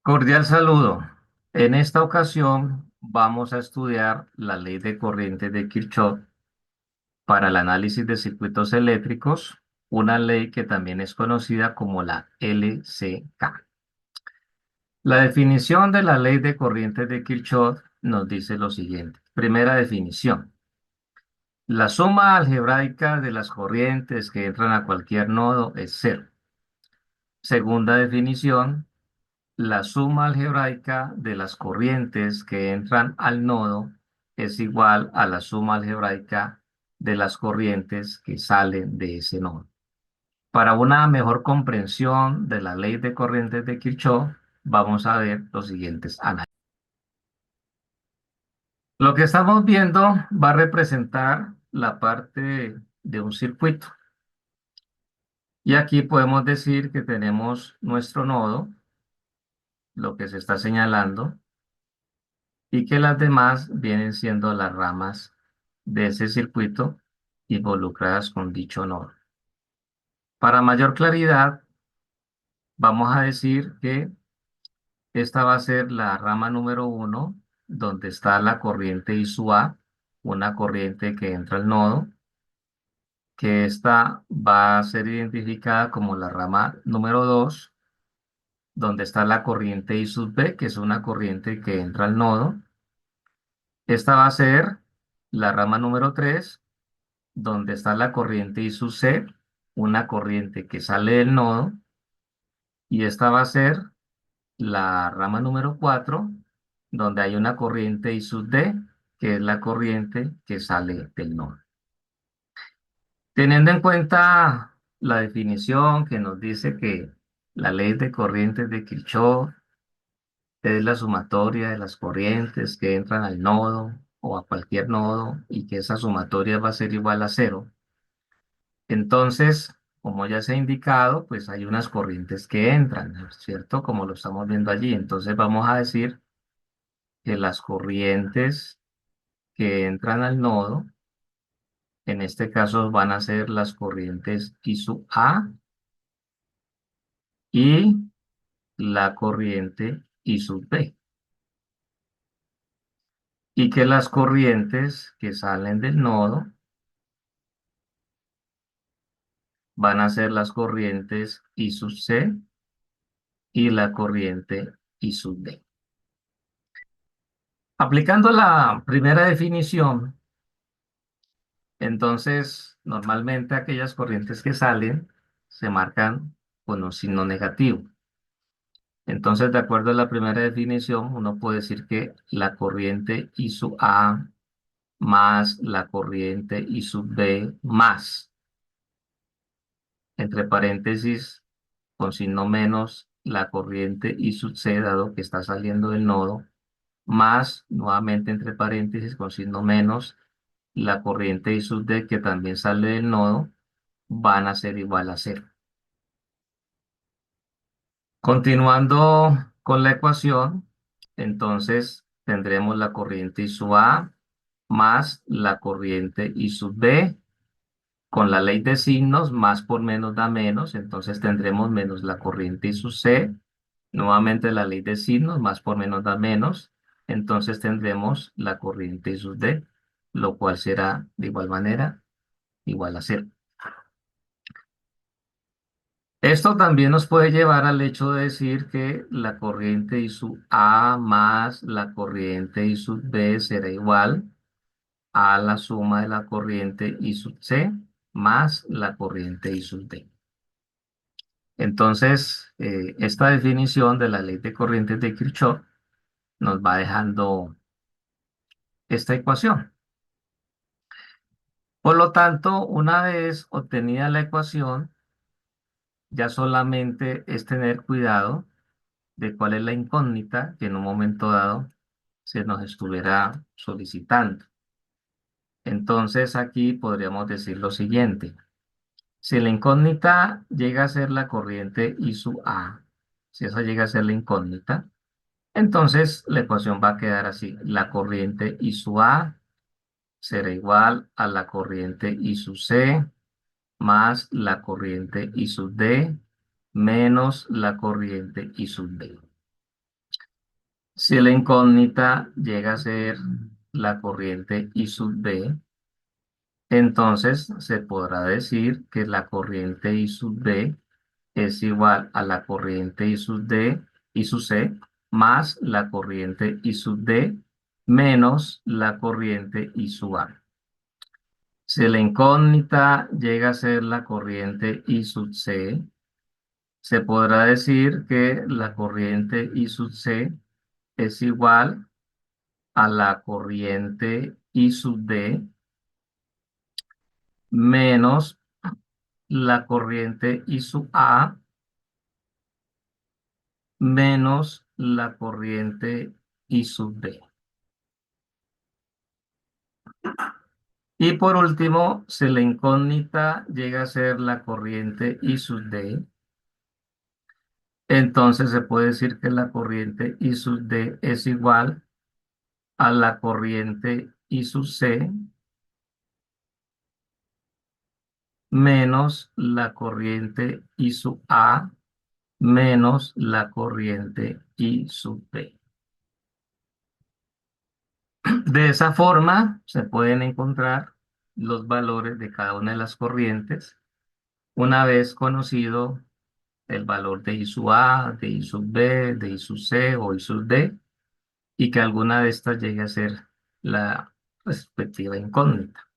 Cordial saludo. En esta ocasión vamos a estudiar la ley de corriente de Kirchhoff para el análisis de circuitos eléctricos, una ley que también es conocida como la LCK. La definición de la ley de corriente de Kirchhoff nos dice lo siguiente. Primera definición. La suma algebraica de las corrientes que entran a cualquier nodo es cero. Segunda definición. La suma algebraica de las corrientes que entran al nodo es igual a la suma algebraica de las corrientes que salen de ese nodo. Para una mejor comprensión de la ley de corrientes de Kirchhoff, vamos a ver los siguientes análisis. Lo que estamos viendo va a representar la parte de un circuito. Y aquí podemos decir que tenemos nuestro nodo, lo que se está señalando, y que las demás vienen siendo las ramas de ese circuito involucradas con dicho nodo. Para mayor claridad, vamos a decir que esta va a ser la rama número 1, donde está la corriente I sub A, una corriente que entra al nodo, que esta va a ser identificada como la rama número 2, donde está la corriente I sub B, que es una corriente que entra al nodo. Esta va a ser la rama número 3, donde está la corriente I sub C, una corriente que sale del nodo, y esta va a ser la rama número 4, donde hay una corriente I sub D, que es la corriente que sale del nodo. Teniendo en cuenta la definición que nos dice que la ley de corrientes de Kirchhoff es la sumatoria de las corrientes que entran al nodo o a cualquier nodo y que esa sumatoria va a ser igual a cero. Entonces, como ya se ha indicado, pues hay unas corrientes que entran, ¿no es cierto? Como lo estamos viendo allí. Entonces vamos a decir que las corrientes que entran al nodo, en este caso van a ser las corrientes I sub A y la corriente I sub B. Y que las corrientes que salen del nodo van a ser las corrientes I sub C y la corriente I sub D. Aplicando la primera definición, entonces normalmente aquellas corrientes que salen se marcan con un signo negativo. Entonces, de acuerdo a la primera definición, uno puede decir que la corriente I sub A más la corriente I sub B más, entre paréntesis, con signo menos, la corriente I sub C, dado que está saliendo del nodo, más, nuevamente entre paréntesis, con signo menos, la corriente I sub D, que también sale del nodo, van a ser igual a cero. Continuando con la ecuación, entonces tendremos la corriente I sub A más la corriente I sub B. Con la ley de signos, más por menos da menos, entonces tendremos menos la corriente I sub C. Nuevamente la ley de signos, más por menos da menos, entonces tendremos la corriente I sub D, lo cual será de igual manera igual a cero. Esto también nos puede llevar al hecho de decir que la corriente I sub A más la corriente I sub B será igual a la suma de la corriente I sub C más la corriente I sub D. Entonces, esta definición de la ley de corrientes de Kirchhoff nos va dejando esta ecuación. Por lo tanto, una vez obtenida la ecuación, ya solamente es tener cuidado de cuál es la incógnita que en un momento dado se nos estuviera solicitando. Entonces aquí podríamos decir lo siguiente. Si la incógnita llega a ser la corriente I sub A, si esa llega a ser la incógnita, entonces la ecuación va a quedar así. La corriente I sub A será igual a la corriente I sub C más la corriente I sub D menos la corriente I sub D. Si la incógnita llega a ser la corriente I sub B, entonces se podrá decir que la corriente I sub B es igual a la corriente I sub D, I sub C, más la corriente I sub D menos la corriente I sub A. Si la incógnita llega a ser la corriente I sub C, se podrá decir que la corriente I sub C es igual a la corriente I sub D menos la corriente I sub A menos la corriente I sub B. Y por último, si la incógnita llega a ser la corriente I sub D, entonces se puede decir que la corriente I sub D es igual a la corriente I sub C menos la corriente I sub A menos la corriente I sub B. De esa forma se pueden encontrar los valores de cada una de las corrientes una vez conocido el valor de I sub A, de I sub B, de I sub C o I sub D y que alguna de estas llegue a ser la respectiva incógnita.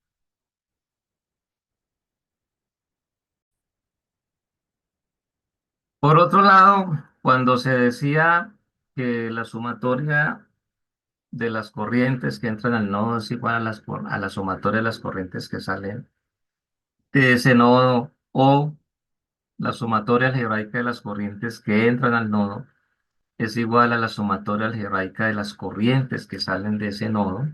Por otro lado, cuando se decía que la sumatoria de las corrientes que entran al nodo es igual a a la sumatoria de las corrientes que salen de ese nodo o la sumatoria algebraica de las corrientes que entran al nodo es igual a la sumatoria algebraica de las corrientes que salen de ese nodo.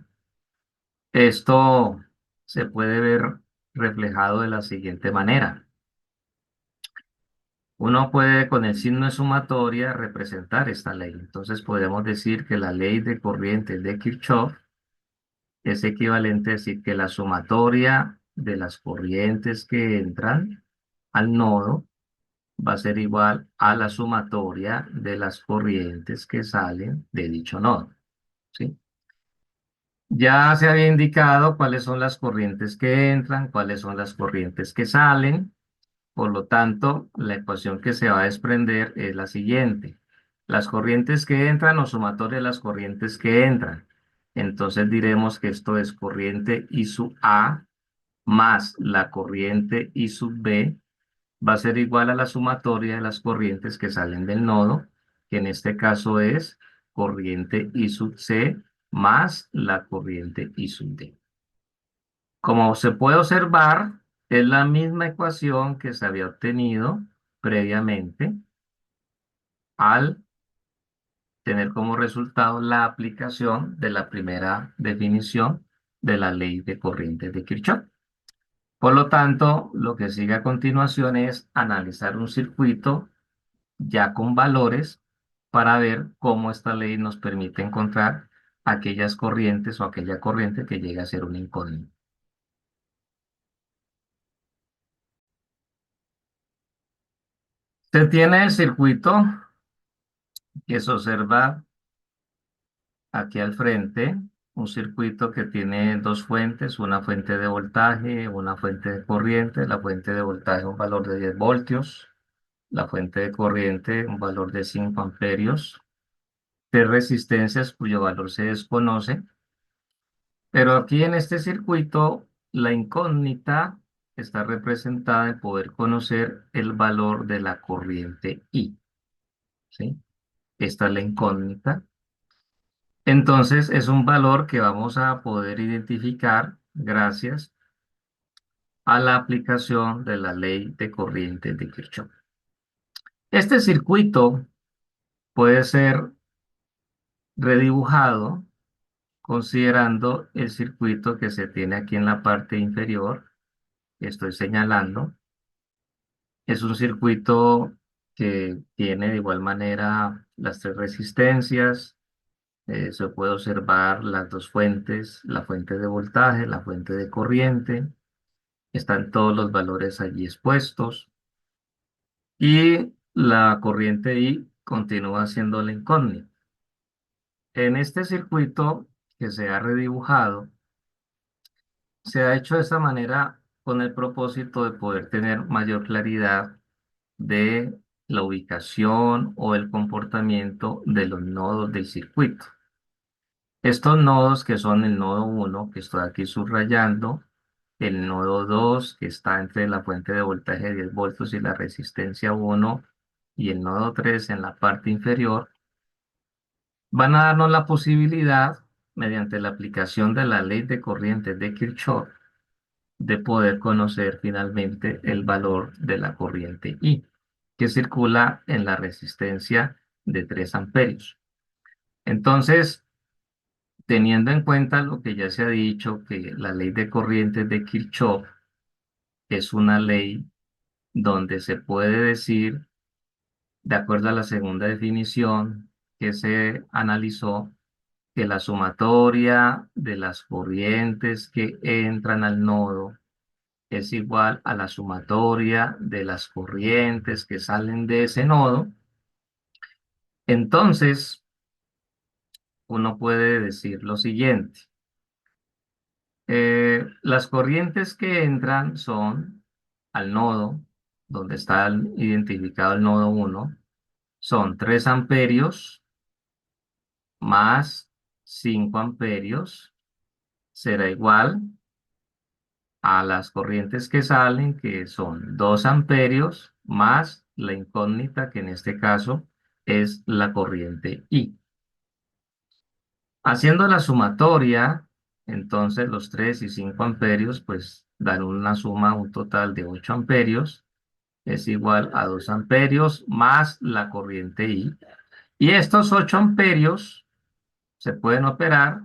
Esto se puede ver reflejado de la siguiente manera. Uno puede con el signo de sumatoria representar esta ley. Entonces podemos decir que la ley de corrientes de Kirchhoff es equivalente a decir que la sumatoria de las corrientes que entran al nodo va a ser igual a la sumatoria de las corrientes que salen de dicho nodo. ¿Sí? Ya se había indicado cuáles son las corrientes que entran, cuáles son las corrientes que salen. Por lo tanto, la ecuación que se va a desprender es la siguiente. Las corrientes que entran o sumatoria de las corrientes que entran. Entonces diremos que esto es corriente I sub A más la corriente I sub B va a ser igual a la sumatoria de las corrientes que salen del nodo, que en este caso es corriente I sub C más la corriente I sub D. Como se puede observar, es la misma ecuación que se había obtenido previamente al tener como resultado la aplicación de la primera definición de la ley de corrientes de Kirchhoff. Por lo tanto, lo que sigue a continuación es analizar un circuito ya con valores para ver cómo esta ley nos permite encontrar aquellas corrientes o aquella corriente que llega a ser una incógnita. Se tiene el circuito que se observa aquí al frente, un circuito que tiene dos fuentes, una fuente de voltaje, una fuente de corriente. La fuente de voltaje un valor de 10 voltios, la fuente de corriente un valor de 5 amperios, de resistencias cuyo valor se desconoce. Pero aquí en este circuito, la incógnita está representada en poder conocer el valor de la corriente I. ¿Sí? Esta es la incógnita. Entonces, es un valor que vamos a poder identificar gracias a la aplicación de la ley de corriente de Kirchhoff. Este circuito puede ser redibujado considerando el circuito que se tiene aquí en la parte inferior, que estoy señalando. Es un circuito que tiene de igual manera las tres resistencias. Se puede observar las dos fuentes, la fuente de voltaje, la fuente de corriente. Están todos los valores allí expuestos. Y la corriente I continúa siendo la incógnita. En este circuito que se ha redibujado, se ha hecho de esta manera con el propósito de poder tener mayor claridad de la ubicación o el comportamiento de los nodos del circuito. Estos nodos que son el nodo 1 que estoy aquí subrayando, el nodo 2 que está entre la fuente de voltaje de 10 voltios y la resistencia 1 y el nodo 3 en la parte inferior, van a darnos la posibilidad, mediante la aplicación de la ley de corrientes de Kirchhoff, de poder conocer finalmente el valor de la corriente I, que circula en la resistencia de 3 amperios. Entonces, teniendo en cuenta lo que ya se ha dicho, que la ley de corrientes de Kirchhoff es una ley donde se puede decir, de acuerdo a la segunda definición que se analizó, que la sumatoria de las corrientes que entran al nodo es igual a la sumatoria de las corrientes que salen de ese nodo. Entonces, uno puede decir lo siguiente. Las corrientes que entran son al nodo, donde está identificado el nodo 1, son 3 amperios más 5 amperios, será igual a las corrientes que salen, que son 2 amperios más la incógnita, que en este caso es la corriente I. Haciendo la sumatoria, entonces los 3 y 5 amperios pues dan una suma, un total de 8 amperios, es igual a 2 amperios más la corriente I. Y estos 8 amperios se pueden operar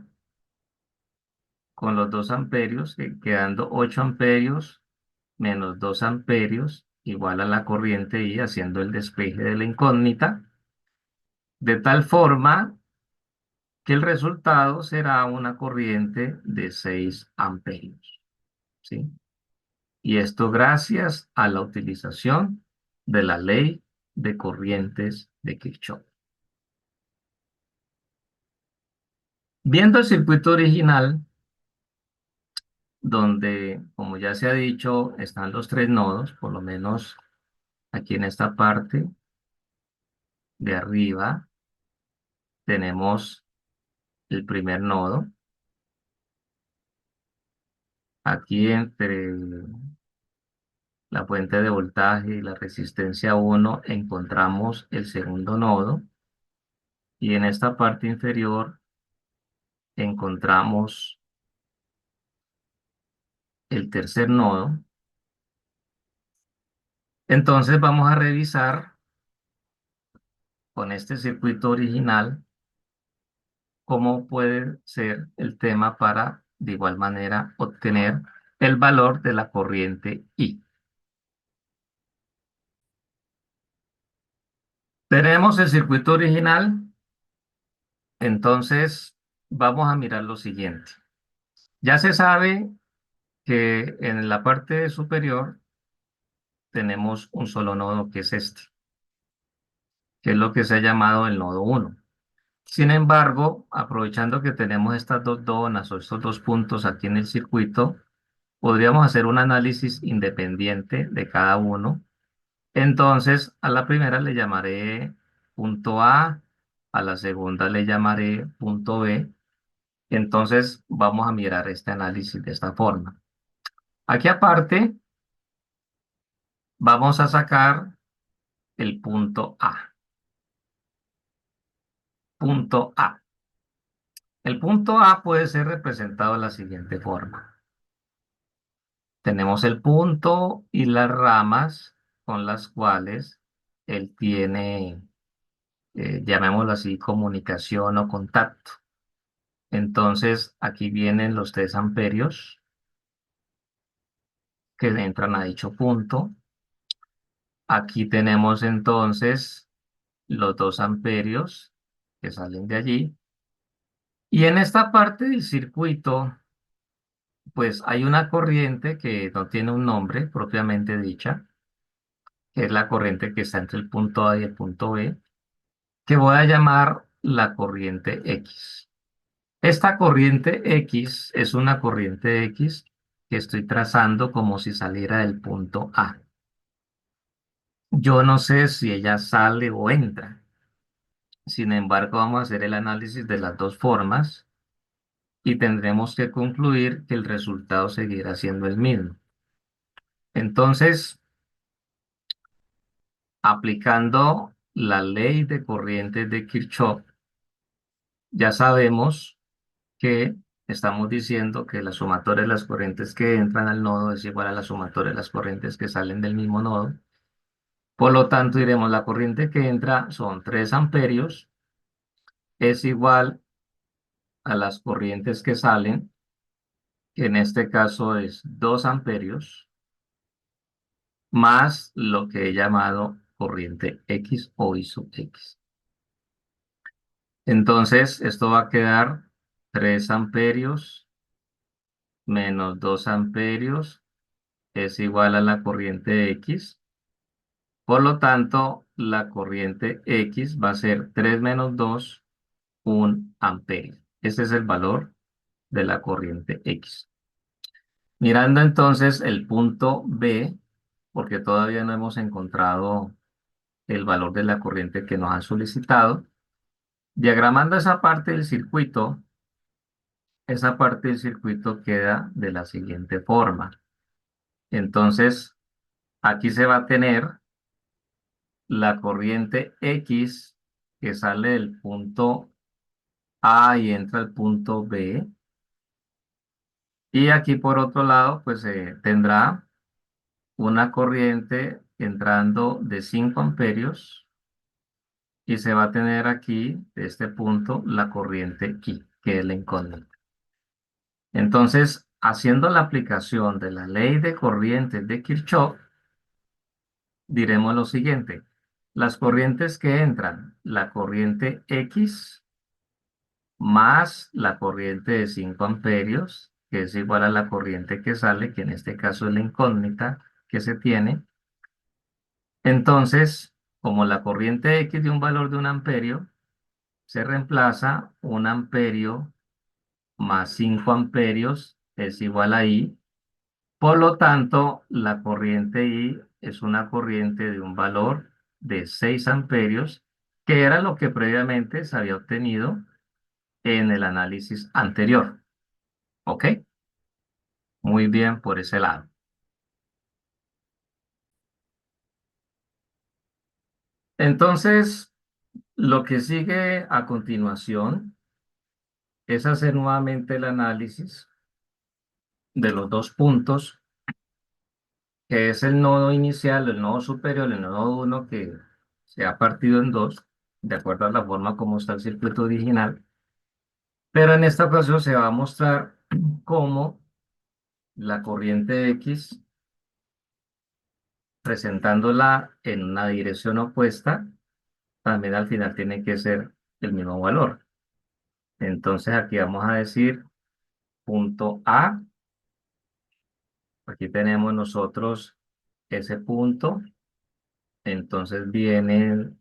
con los 2 amperios, quedando 8 amperios menos 2 amperios igual a la corriente I, haciendo el despeje de la incógnita, de tal forma que el resultado será una corriente de 6 amperios, ¿sí? Y esto gracias a la utilización de la ley de corrientes de Kirchhoff. Viendo el circuito original, donde, como ya se ha dicho, están los 3 nodos, por lo menos aquí en esta parte de arriba, tenemos el primer nodo. Aquí entre la fuente de voltaje y la resistencia 1 encontramos el segundo nodo, y en esta parte inferior encontramos el tercer nodo. Entonces vamos a revisar con este circuito original cómo puede ser el tema para de igual manera obtener el valor de la corriente I. Tenemos el circuito original, entonces vamos a mirar lo siguiente. Ya se sabe que en la parte superior tenemos un solo nodo, que es este, que es lo que se ha llamado el nodo 1. Sin embargo, aprovechando que tenemos estas dos donas o estos dos puntos aquí en el circuito, podríamos hacer un análisis independiente de cada uno. Entonces, a la primera le llamaré punto A la segunda le llamaré punto B. Entonces, vamos a mirar este análisis de esta forma. Aquí aparte, vamos a sacar el punto A. Punto A. El punto A puede ser representado de la siguiente forma. Tenemos el punto y las ramas con las cuales él tiene, llamémoslo así, comunicación o contacto. Entonces, aquí vienen los 3 amperios que entran a dicho punto. Aquí tenemos entonces los 2 amperios que salen de allí. Y en esta parte del circuito, pues hay una corriente que no tiene un nombre propiamente dicha, que es la corriente que está entre el punto A y el punto B, que voy a llamar la corriente X. Esta corriente X es una corriente X que estoy trazando como si saliera del punto A. Yo no sé si ella sale o entra. Sin embargo, vamos a hacer el análisis de las dos formas y tendremos que concluir que el resultado seguirá siendo el mismo. Entonces, aplicando la ley de corrientes de Kirchhoff, ya sabemos que estamos diciendo que la sumatoria de las corrientes que entran al nodo es igual a la sumatoria de las corrientes que salen del mismo nodo. Por lo tanto, diremos la corriente que entra son 3 amperios, es igual a las corrientes que salen, que en este caso es 2 amperios, más lo que he llamado corriente X o I sub X. Entonces, esto va a quedar 3 amperios menos 2 amperios es igual a la corriente X. Por lo tanto, la corriente X va a ser 3 menos 2, 1 amperio. Ese es el valor de la corriente X. Mirando entonces el punto B, porque todavía no hemos encontrado el valor de la corriente que nos han solicitado, diagramando esa parte del circuito queda de la siguiente forma. Entonces, aquí se va a tener la corriente X que sale del punto A y entra al punto B. Y aquí por otro lado, pues tendrá una corriente entrando de 5 amperios y se va a tener aquí, de este punto, la corriente I, que es la incógnita. Entonces, haciendo la aplicación de la ley de corrientes de Kirchhoff, diremos lo siguiente. Las corrientes que entran, la corriente X más la corriente de 5 amperios, que es igual a la corriente que sale, que en este caso es la incógnita que se tiene. Entonces, como la corriente X de un valor de 1 amperio, se reemplaza 1 amperio más 5 amperios es igual a I. Por lo tanto, la corriente I es una corriente de un valor de 6 amperios, que era lo que previamente se había obtenido en el análisis anterior. ¿Ok? Muy bien por ese lado. Entonces, lo que sigue a continuación es hacer nuevamente el análisis de los dos puntos, que es el nodo inicial, el nodo superior, el nodo 1 que se ha partido en dos, de acuerdo a la forma como está el circuito original. Pero en esta ocasión se va a mostrar cómo la corriente X, presentándola en una dirección opuesta, también al final tiene que ser el mismo valor. Entonces aquí vamos a decir punto A. Aquí tenemos nosotros ese punto. Entonces vienen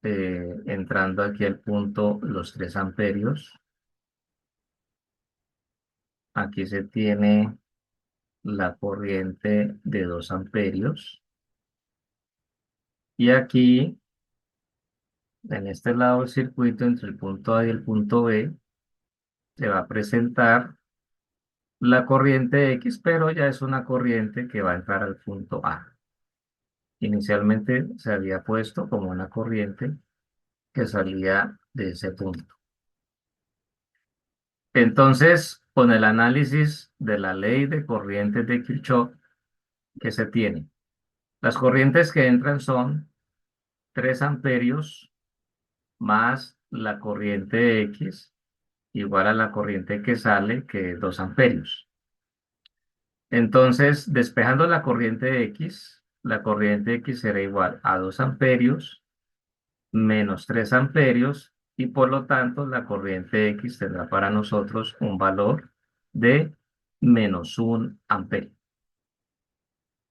entrando aquí al punto los 3 amperios. Aquí se tiene la corriente de 2 amperios. Y aquí, en este lado del circuito, entre el punto A y el punto B, se va a presentar la corriente X, pero ya es una corriente que va a entrar al punto A. Inicialmente se había puesto como una corriente que salía de ese punto. Entonces, con el análisis de la ley de corrientes de Kirchhoff que se tiene, las corrientes que entran son 3 amperios más la corriente X igual a la corriente que sale, que es 2 amperios. Entonces, despejando la corriente X será igual a 2 amperios menos 3 amperios y por lo tanto la corriente X tendrá para nosotros un valor de menos 1 amperio.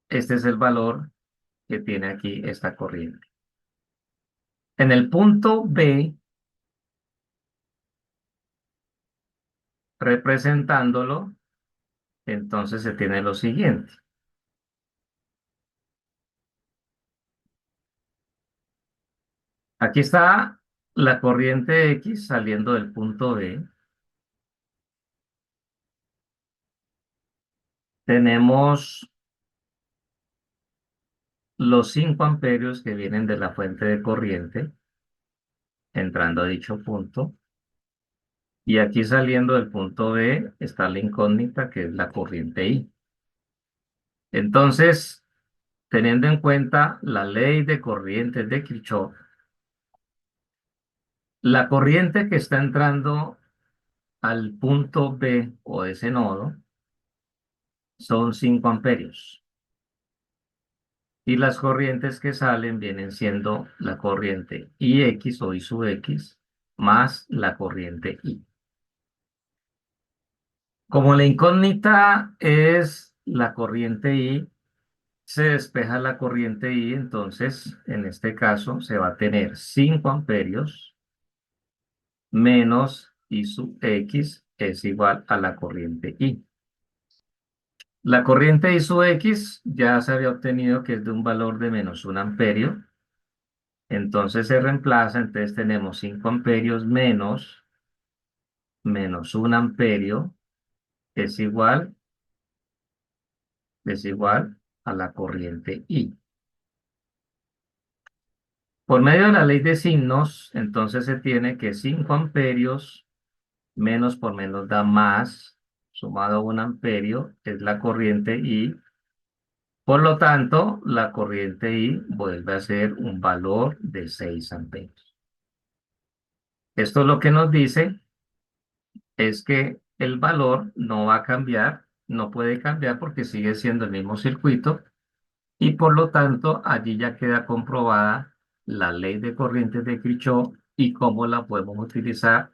Este es el valor que tiene aquí esta corriente. En el punto B Representándolo, entonces se tiene lo siguiente. Aquí está la corriente X saliendo del punto B. Tenemos los 5 amperios que vienen de la fuente de corriente entrando a dicho punto. Y aquí saliendo del punto B está la incógnita que es la corriente I. Entonces, teniendo en cuenta la ley de corrientes de Kirchhoff, la corriente que está entrando al punto B o ese nodo son 5 amperios. Y las corrientes que salen vienen siendo la corriente IX o I sub X más la corriente I. Como la incógnita es la corriente I, se despeja la corriente I, entonces en este caso se va a tener 5 amperios menos I sub X es igual a la corriente I. La corriente I sub X ya se había obtenido que es de un valor de menos 1 amperio, entonces se reemplaza, entonces tenemos 5 amperios menos 1 amperio es igual a la corriente I. Por medio de la ley de signos, entonces se tiene que 5 amperios menos por menos da más, sumado a 1 amperio, es la corriente I. Por lo tanto, la corriente I vuelve a ser un valor de 6 amperios. Esto lo que nos dice es que el valor no va a cambiar, no puede cambiar porque sigue siendo el mismo circuito y por lo tanto allí ya queda comprobada la ley de corrientes de Kirchhoff y cómo la podemos utilizar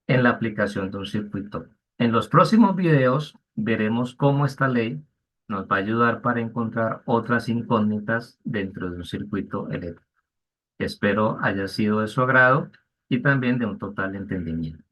en la aplicación de un circuito. En los próximos videos veremos cómo esta ley nos va a ayudar para encontrar otras incógnitas dentro de un circuito eléctrico. Espero haya sido de su agrado y también de un total entendimiento.